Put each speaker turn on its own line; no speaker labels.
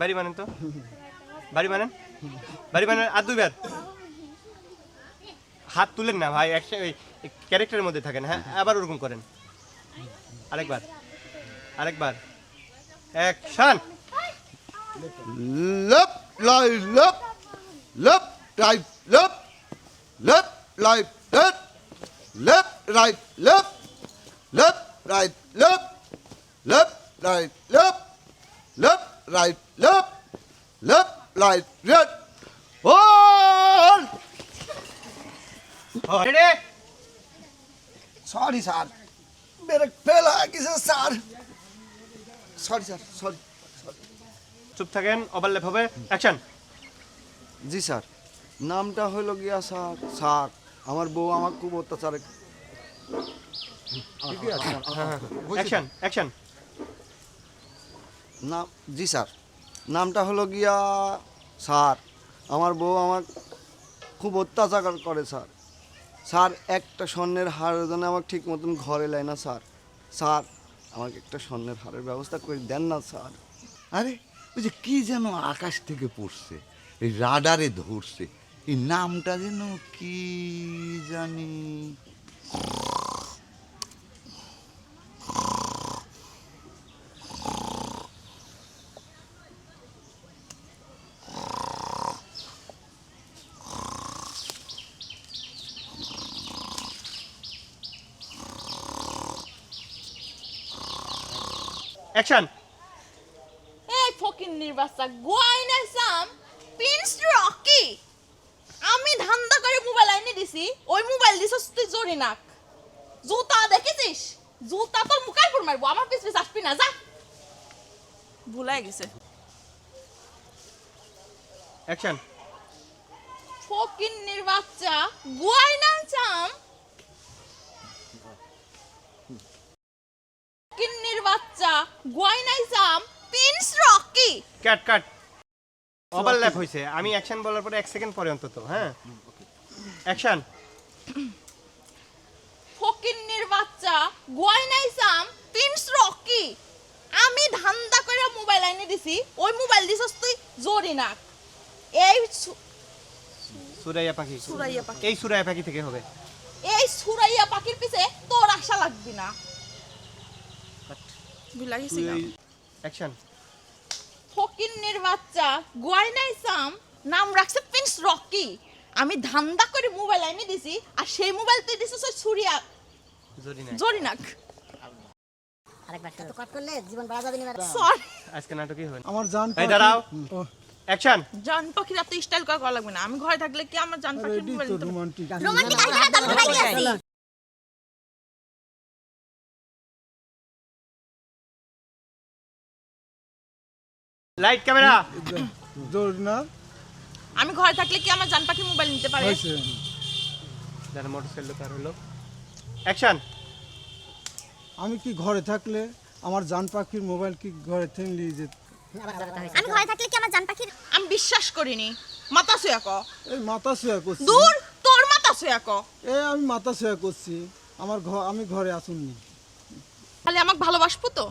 বাড়ি বানেন তো, বাড়ি বানেন, বাড়ি বানেন। আর দুইবার হাত তুলেন না ভাই, ক্যারেক্টারের মধ্যে থাকেন। হ্যাঁ, আবার ওরকম করেন। আরেকবার, আরেকবার। Action.
Lấp lại lấp, lấp lại lấp, lấp lại lấp, lấp lại lấp, lấp lại lấp, lấp lại lấp, lấp lại lấp, lấp lại lấp. Ôi!
Ready?
Sorry sir, मेरा फेल है किसे sir? Sorry sir, sorry.
চুপ থাকেন, overlap হবে। Action.
জি sir, নামটা হলো গিয়া sir sir আমার বউ আমার খুব অত্যাচারে। ঠিকই আছে
অ্যাকশন, অ্যাকশন।
নাম জি স্যার, নামটা হলো গিয়া স্যার আমার বউ আমার খুব অত্যাচার করে স্যার। স্যার একটা স্বর্ণের হারের জন্য আমাকে ঠিক মতন ঘরে নেয় না স্যার। স্যার আমাকে একটা স্বর্ণের হারের ব্যবস্থা করে দেন না স্যার।
আরে ওই যে কি যেন আকাশ থেকে পড়ছে, এই রাডারে ধরছে, এই নামটা যেন কি জানি।
অ্যাকশন।
এই ফকিন্নির বাচ্চা গোয়াইনা সাম প্রিন্স রকি, আমি ধান্দা করে মোবাইল আইনে দিছি, ওই মোবাইল দিছস তুই জোরে নাক। জুতা দেখেছিস? জুতা তোর মুখের উপর মারবো, আমার পিছ পিছ আসবি না, যা। ভুলাই গেছে।
অ্যাকশন।
ফকিন্নির বাচ্চা গোয়াইনা সাম, ফকিন্নির বাচ্চা গোয়াইনা সাম প্রিন্স রকি।
কাট কাট। ওভারল্যাপ হয়েছে। আমি অ্যাকশন বলার পরে 1 সেকেন্ড পরে অন্তত। হ্যাঁ, অ্যাকশন।
ফকিন্নির বাচ্চা গোয়াইনাই সাম প্রিন্স রকি, আমি ধান্দা করে মোবাইল আইনে দিছি, ওই মোবাইল দিছস তুই জোরে নাক। এই
সুরাইয়া পাখি।
সুরাইয়া পাখি।
এই সুরাইয়া পাখি থেকে হবে।
এই সুরাইয়া পাখির পিছে তোর আশা লাগবে না। ভুলা গেছি না।
অ্যাকশন।
ফকিন্নির বাচ্চা গোয়াইনাই সাম নাম রাখছে প্রিন্স রকি, আমি ধান্দা করে মোবাইল আইনে দিছি, আর সেই মোবাইল তুই দিছস ওই সুরিয়া জোরে নাক।
আরেকবার তো কট করলে জীবন বাড়া যাবে না।
সরি।
আজকে নাটকই হয়।
আমার জান
এই দাঁড়াও। অ্যাকশন।
জান পাখির এত স্টাইল করা লাগবে না, আমি ঘরে থাকলে কি আমার জান পাখির
রেডি
মোবাইল
তো
নিতে পারবো?
রোমান্টিক
রোমান্টিক আর খেলা দাঁড় করাই আছি।
Light camera.
জোর না
আমি ঘরে থাকলে কি আমার জান পাখির মোবাইল নিতে পারে?
হয়েছে।
যারা মোটরসাইকেল পার হলো। অ্যাকশন।
আমি কি ঘরে থাকলে আমার জান পাখির মোবাইল কি ঘরে থেকে নিয়ে যেত?
আমি ঘরে থাকলে কি আমার জান পাখির
আমি বিশ্বাস করিনি। মাথা শুয়া ক।
এই মাথা শুয়া করছি।
দূর, তোর মাথা শুয়া ক।
আমি মাথা শুয়া করছি, আমি ঘরে আসুননি।
তাহলে আমাকে ভালোবাসবো তো?